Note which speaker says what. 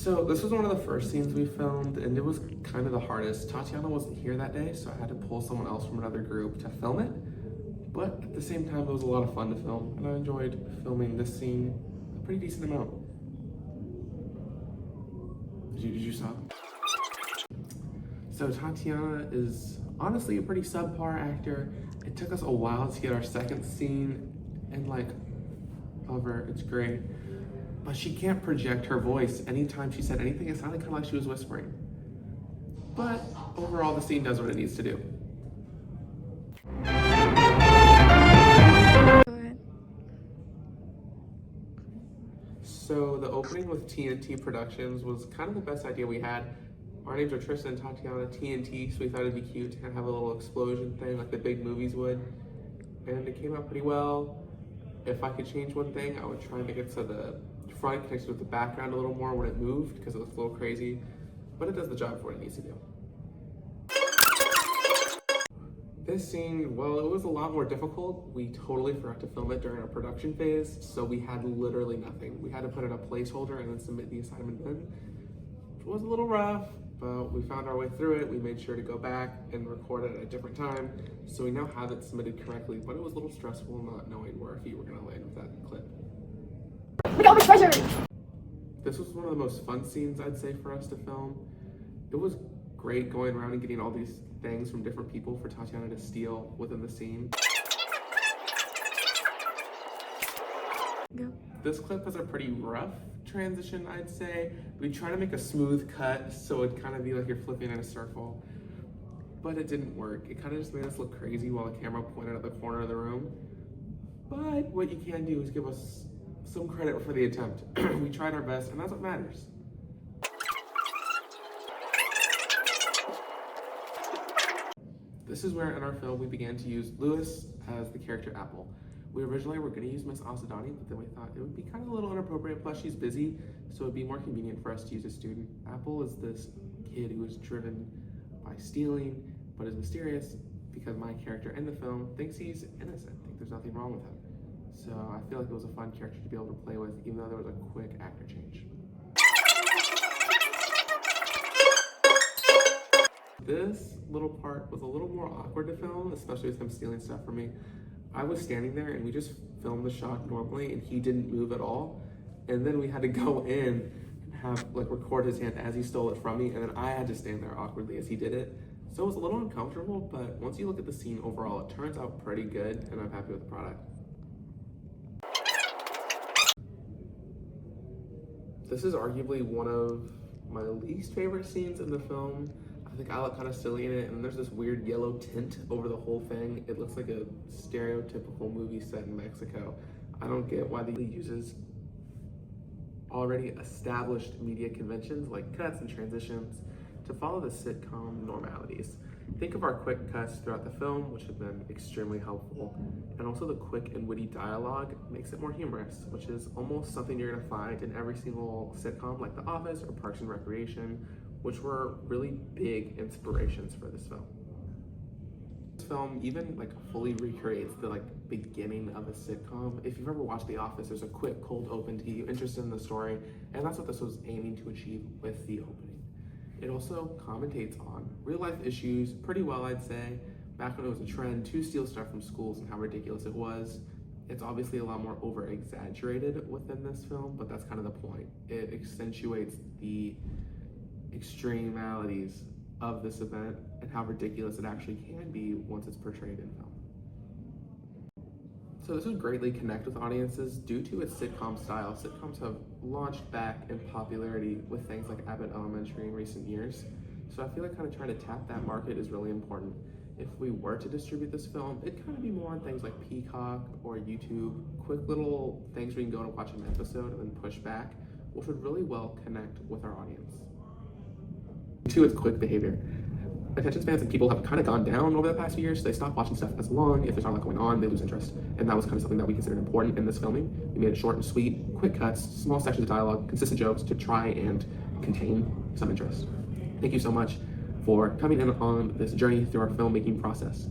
Speaker 1: So this was one of the first scenes we filmed, and it was kind of the hardest. Tatiana wasn't here that day, so I had to pull someone else from another group to film it. But at the same time, it was a lot of fun to film, and I enjoyed filming this scene a pretty decent amount. Did you stop? So Tatiana is honestly a pretty subpar actor. It took us a while to get our second scene, and like, love her, it's great. But she can't project her voice. Anytime she said anything, it sounded kind of like she was whispering. But overall, the scene does what it needs to do.
Speaker 2: Go ahead.
Speaker 1: So the opening with TNT Productions was kind of the best idea we had. Our names are Tristan and Tatiana, TNT, so we thought it'd be cute to kind of have a little explosion thing like the big movies would. And it came out pretty well. If I could change one thing, I would try and make it so the front connects with the background a little more when it moved, because it looks a little crazy, but it does the job for what it needs to do. This scene, well, it was a lot more difficult. We totally forgot to film it during our production phase, so we had literally nothing. We had to put in a placeholder and then submit the assignment then. It was a little rough, but we found our way through it. We made sure to go back and record it at a different time, so we now have it submitted correctly, but it was a little stressful not knowing where our feet were gonna land with that clip.
Speaker 2: We got treasure!
Speaker 1: This was one of the most fun scenes, I'd say, for us to film. It was great going around and getting all these things from different people for Tatiana to steal within the scene.
Speaker 2: Go.
Speaker 1: This clip has a pretty rough transition, I'd say. We try to make a smooth cut so it'd kind of be like you're flipping in a circle, but it didn't work. It kind of just made us look crazy while the camera pointed at the corner of the room. But what you can do is give us some credit for the attempt. We tried our best, and that's what matters. This is where in our film we began to use Lewis as the character Apple. We originally were going to use Miss Asadani, but then we thought it would be kind of a little inappropriate, plus she's busy, so it'd be more convenient for us to use a student. Apple is this kid who is driven by stealing, but is mysterious because my character in the film thinks he's innocent, thinks there's nothing wrong with him. So I feel like it was a fun character to be able to play with, even though there was a quick actor change. This little part was a little more awkward to film, especially with him stealing stuff from me. I was standing there and we just filmed the shot normally and he didn't move at all. And then we had to go in and have record his hand as he stole it from me, and then I had to stand there awkwardly as he did it. So it was a little uncomfortable, but once you look at the scene overall, it turns out pretty good and I'm happy with the product. This is arguably one of my least favorite scenes in the film. I think I look kind of silly in it, and there's this weird yellow tint over the whole thing. It looks like a stereotypical movie set in Mexico. I don't get why they uses already established media conventions like cuts and transitions to follow the sitcom normalities. Think of our quick cuts throughout the film, which have been extremely helpful, and also the quick and witty dialogue makes it more humorous, which is almost something you're gonna find in every single sitcom like The Office or Parks and Recreation, which were really big inspirations for this film. This film even fully recreates the beginning of a sitcom. If you've ever watched The Office, there's a quick cold open to get you interested in the story, and that's what this was aiming to achieve with the opening. It also commentates on real life issues pretty well, I'd say. Back when it was a trend to steal stuff from schools and how ridiculous it was. It's obviously a lot more over exaggerated within this film, but that's kind of the point. It accentuates the extremalities of this event and how ridiculous it actually can be once it's portrayed in film. So this would greatly connect with audiences due to its sitcom style. Sitcoms have launched back in popularity with things like Abbott Elementary in recent years. So I feel like kind of trying to tap that market is really important. If we were to distribute this film, it'd kind of be more on things like Peacock or YouTube, quick little things where you can go to watch an episode and then push back, which would really well connect with our audience. Two, it's quick behavior. Attention spans and people have kind of gone down over the past few years, so they stop watching stuff as long. If there's not a lot going on, they lose interest. And that was kind of something that we considered important in this filming. We made it short and sweet, quick cuts, small sections of dialogue, consistent jokes to try and contain some interest. Thank you so much for coming in on this journey through our filmmaking process.